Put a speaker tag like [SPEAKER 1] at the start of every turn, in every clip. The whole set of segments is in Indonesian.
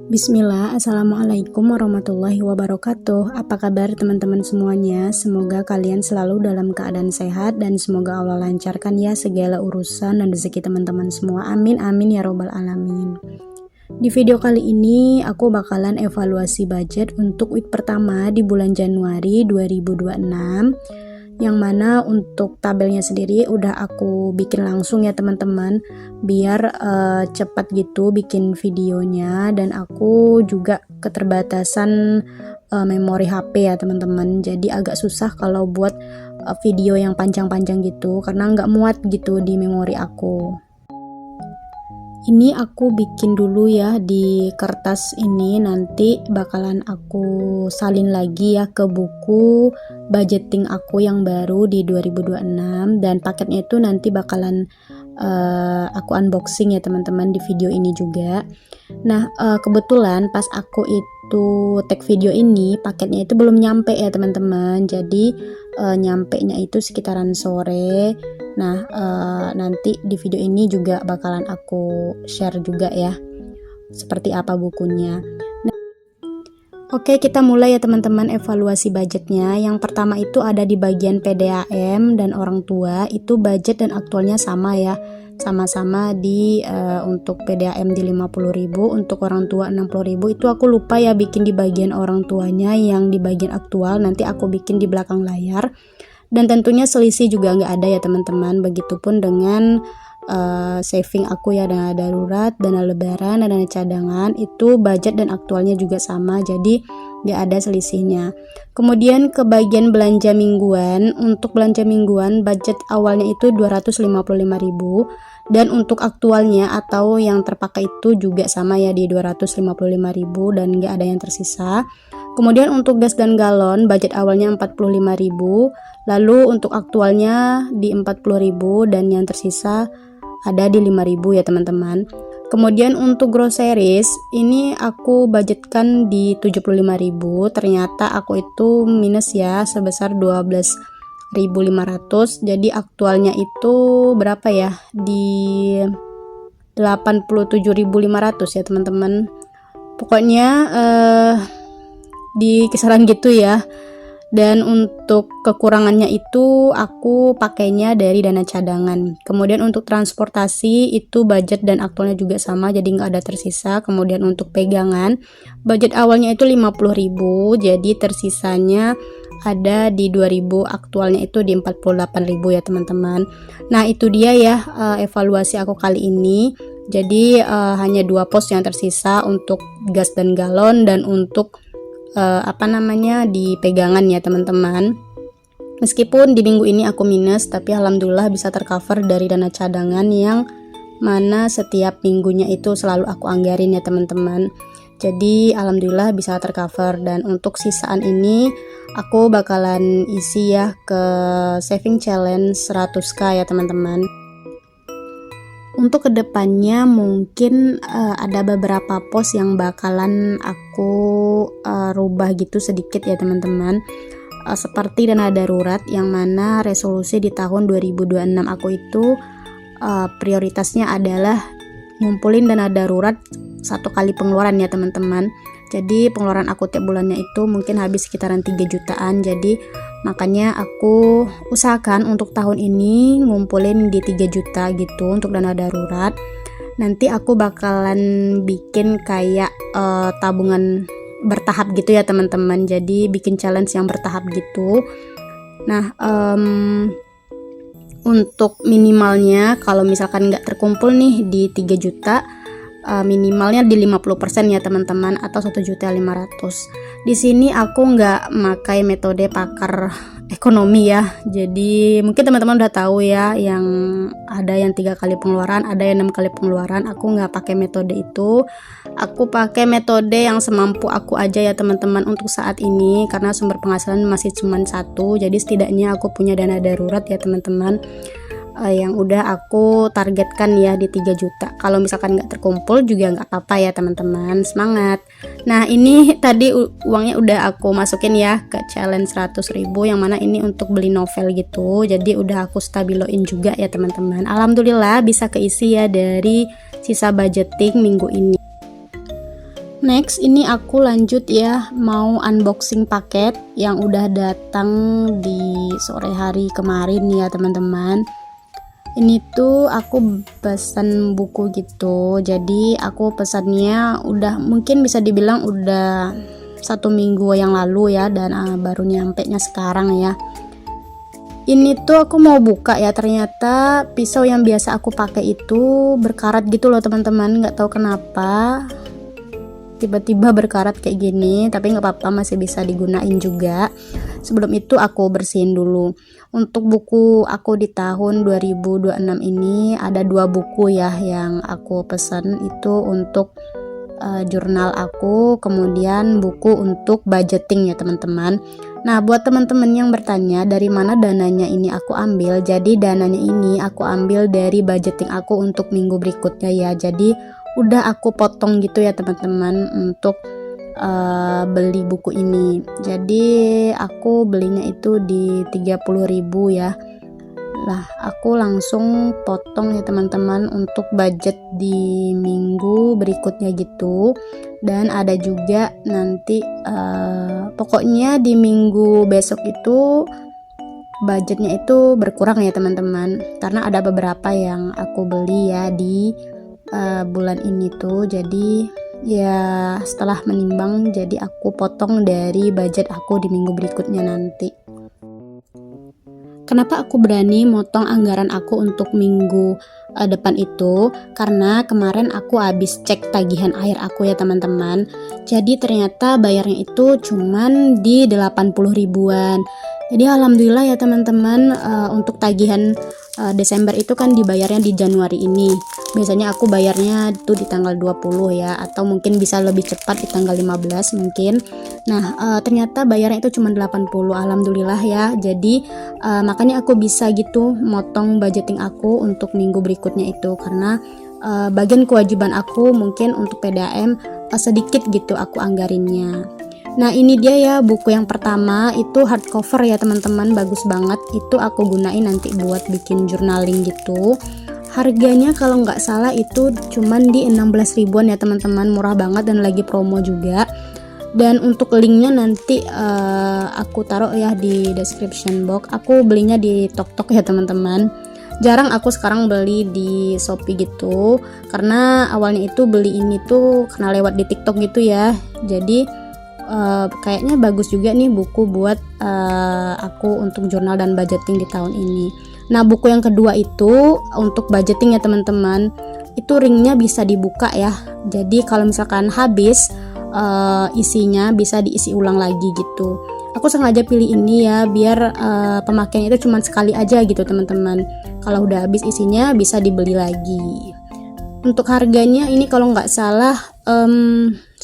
[SPEAKER 1] Bismillah, Assalamualaikum warahmatullahi wabarakatuh. Apa kabar teman-teman semuanya? Semoga kalian selalu dalam keadaan sehat dan semoga Allah lancarkan ya segala urusan dan rezeki teman-teman semua. Amin amin ya robbal alamin. Di video kali ini aku bakalan evaluasi budget untuk week pertama di bulan Januari 2026, yang mana untuk tabelnya sendiri udah aku bikin langsung ya teman-teman, biar cepat gitu bikin videonya, dan aku juga keterbatasan memori HP ya teman-teman, jadi agak susah kalau buat video yang panjang-panjang gitu karena nggak muat gitu di memori aku. Ini aku bikin dulu ya di kertas ini, nanti bakalan aku salin lagi ya ke buku budgeting aku yang baru di 2026, dan paketnya itu nanti bakalan aku unboxing ya teman-teman di video ini juga. Nah kebetulan pas aku itu tag video ini paketnya itu belum nyampe ya teman-teman, jadi nyampe nya itu sekitaran sore. Nah nanti di video ini juga bakalan aku share juga ya seperti apa bukunya. Oke, kita mulai ya teman-teman evaluasi budgetnya. Yang pertama itu ada di bagian PDAM dan orang tua, itu budget dan aktualnya sama ya, sama-sama di untuk PDAM di 50.000, untuk orang tua 60.000. Itu aku lupa ya bikin di bagian orang tuanya, yang di bagian aktual nanti aku bikin di belakang layar. Dan tentunya selisih juga nggak ada ya teman-teman, begitupun dengan saving aku ya, dana darurat, dana lebaran, dan dana cadangan, itu budget dan aktualnya juga sama, jadi nggak ada selisihnya. Kemudian ke bagian belanja mingguan, untuk belanja mingguan budget awalnya itu 255.000, dan untuk aktualnya atau yang terpakai itu juga sama ya di 255.000 dan nggak ada yang tersisa. Kemudian untuk gas dan galon budget awalnya 45.000, lalu untuk aktualnya di 40.000 dan yang tersisa ada di 5.000 ya teman-teman. Kemudian untuk groceries ini aku budgetkan di 75.000, ternyata aku itu minus ya sebesar 12.500, jadi aktualnya itu berapa ya, di 87.500 ya teman-teman. Pokoknya di kisaran gitu ya. Dan untuk kekurangannya itu aku pakainya dari dana cadangan. Kemudian untuk transportasi itu budget dan aktualnya juga sama, jadi nggak ada tersisa. Kemudian untuk pegangan budget awalnya itu 50.000, jadi tersisanya ada di 2.000, aktualnya itu di 48.000 ya teman-teman. Nah itu dia ya evaluasi aku kali ini. Jadi hanya 2 pos yang tersisa, untuk gas dan galon dan untuk di pegangan ya teman-teman. Meskipun di minggu ini aku minus, tapi alhamdulillah bisa tercover dari dana cadangan yang mana setiap minggunya itu selalu aku anggarin ya teman-teman. Jadi alhamdulillah bisa tercover, dan untuk sisaan ini aku bakalan isi ya ke saving challenge 100k ya teman-teman. Untuk kedepannya mungkin ada beberapa pos yang bakalan aku rubah gitu sedikit ya teman-teman, seperti dana darurat, yang mana resolusi di tahun 2026 aku itu prioritasnya adalah ngumpulin dana darurat 1 kali pengeluaran ya teman-teman. Jadi pengeluaran aku tiap bulannya itu mungkin habis sekitaran 3 jutaan, jadi makanya aku usahakan untuk tahun ini ngumpulin di 3 juta gitu untuk dana darurat. Nanti aku bakalan bikin kayak tabungan bertahap gitu ya teman-teman, jadi bikin challenge yang bertahap gitu. Nah untuk minimalnya kalau misalkan nggak terkumpul nih di 3 juta, minimalnya di 50% ya teman-teman, atau 1.500.000. Di sini aku nggak pakai metode pakar ekonomi ya, jadi mungkin teman-teman udah tahu ya, yang ada yang 3 kali pengeluaran, ada yang 6 kali pengeluaran. Aku nggak pakai metode itu, aku pakai metode yang semampu aku aja ya teman-teman untuk saat ini, karena sumber penghasilan masih cuma 1, jadi setidaknya aku punya dana darurat ya teman-teman, yang udah aku targetkan ya di 3 juta. Kalau misalkan nggak terkumpul juga nggak apa-apa ya teman-teman, semangat. Nah ini tadi uangnya udah aku masukin ya ke challenge 100.000, yang mana ini untuk beli novel gitu, jadi udah aku stabiloin juga ya teman-teman. Alhamdulillah bisa keisi ya dari sisa budgeting minggu ini. Next, ini aku lanjut ya, mau unboxing paket yang udah datang di sore hari kemarin ya teman-teman. Ini tuh aku pesan buku gitu, jadi aku pesannya udah mungkin bisa dibilang udah 1 minggu yang lalu ya, dan baru nyampe nya sekarang ya. Ini tuh aku mau buka ya, ternyata pisau yang biasa aku pakai itu berkarat gitu loh teman-teman, nggak tahu kenapa tiba-tiba berkarat kayak gini, tapi nggak apa-apa, masih bisa digunain juga. Sebelum itu aku bersihin dulu. Untuk buku aku di tahun 2026 ini ada 2 buku ya yang aku pesan, itu untuk jurnal aku, kemudian buku untuk budgeting ya teman-teman. Nah, buat teman-teman yang bertanya dari mana dananya ini aku ambil, jadi dananya ini aku ambil dari budgeting aku untuk minggu berikutnya ya. Jadi udah aku potong gitu ya teman-teman untuk beli buku ini. Jadi aku belinya itu di 30.000 ya. Lah, aku langsung potong ya teman-teman untuk budget di minggu berikutnya gitu. Dan ada juga nanti pokoknya di minggu besok itu budgetnya itu berkurang ya teman-teman, karena ada beberapa yang aku beli ya di bulan ini tuh. Jadi ya setelah menimbang, jadi aku potong dari budget aku di minggu berikutnya nanti. Kenapa aku berani motong anggaran aku untuk minggu depan itu? Karena kemarin aku habis cek tagihan air aku ya teman-teman. Jadi ternyata bayarnya itu cuman di 80 ribuan. Jadi alhamdulillah ya teman-teman, untuk tagihan Desember itu kan dibayarnya di Januari ini. Biasanya aku bayarnya itu di tanggal 20 ya, atau mungkin bisa lebih cepat di tanggal 15 mungkin. Nah, ternyata bayarnya itu cuma 80. Alhamdulillah ya. Jadi makanya aku bisa gitu motong budgeting aku untuk minggu berikutnya itu, karena bagian kewajiban aku mungkin untuk PDAM sedikit gitu aku anggarinnya. Nah, ini dia ya buku yang pertama, itu hardcover ya teman-teman, bagus banget. Itu aku gunain nanti buat bikin journaling gitu. Harganya kalau nggak salah itu cuman di 16 ribuan ya teman-teman, murah banget dan lagi promo juga. Dan untuk linknya nanti aku taruh ya di description box. Aku belinya di Tok-Tok ya teman-teman. Jarang aku sekarang beli di Shopee gitu, karena awalnya itu beli ini tuh karena lewat di TikTok gitu ya. Jadi kayaknya bagus juga nih buku buat aku untuk jurnal dan budgeting di tahun ini. Nah, buku yang kedua itu untuk budgeting ya teman-teman, itu ringnya bisa dibuka ya. Jadi kalau misalkan habis isinya bisa diisi ulang lagi gitu. Aku sengaja pilih ini ya, biar pemakaiannya itu cuma sekali aja gitu teman-teman. Kalau udah habis isinya bisa dibeli lagi. Untuk harganya ini kalau nggak salah 10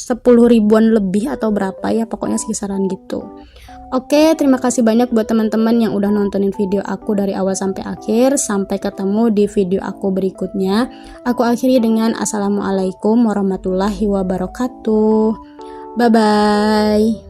[SPEAKER 1] ribuan lebih atau berapa ya, pokoknya kisaran gitu. Oke, terima kasih banyak buat teman-teman yang udah nontonin video aku dari awal sampai akhir. Sampai ketemu di video aku berikutnya. Aku akhiri dengan assalamualaikum warahmatullahi wabarakatuh. Bye bye.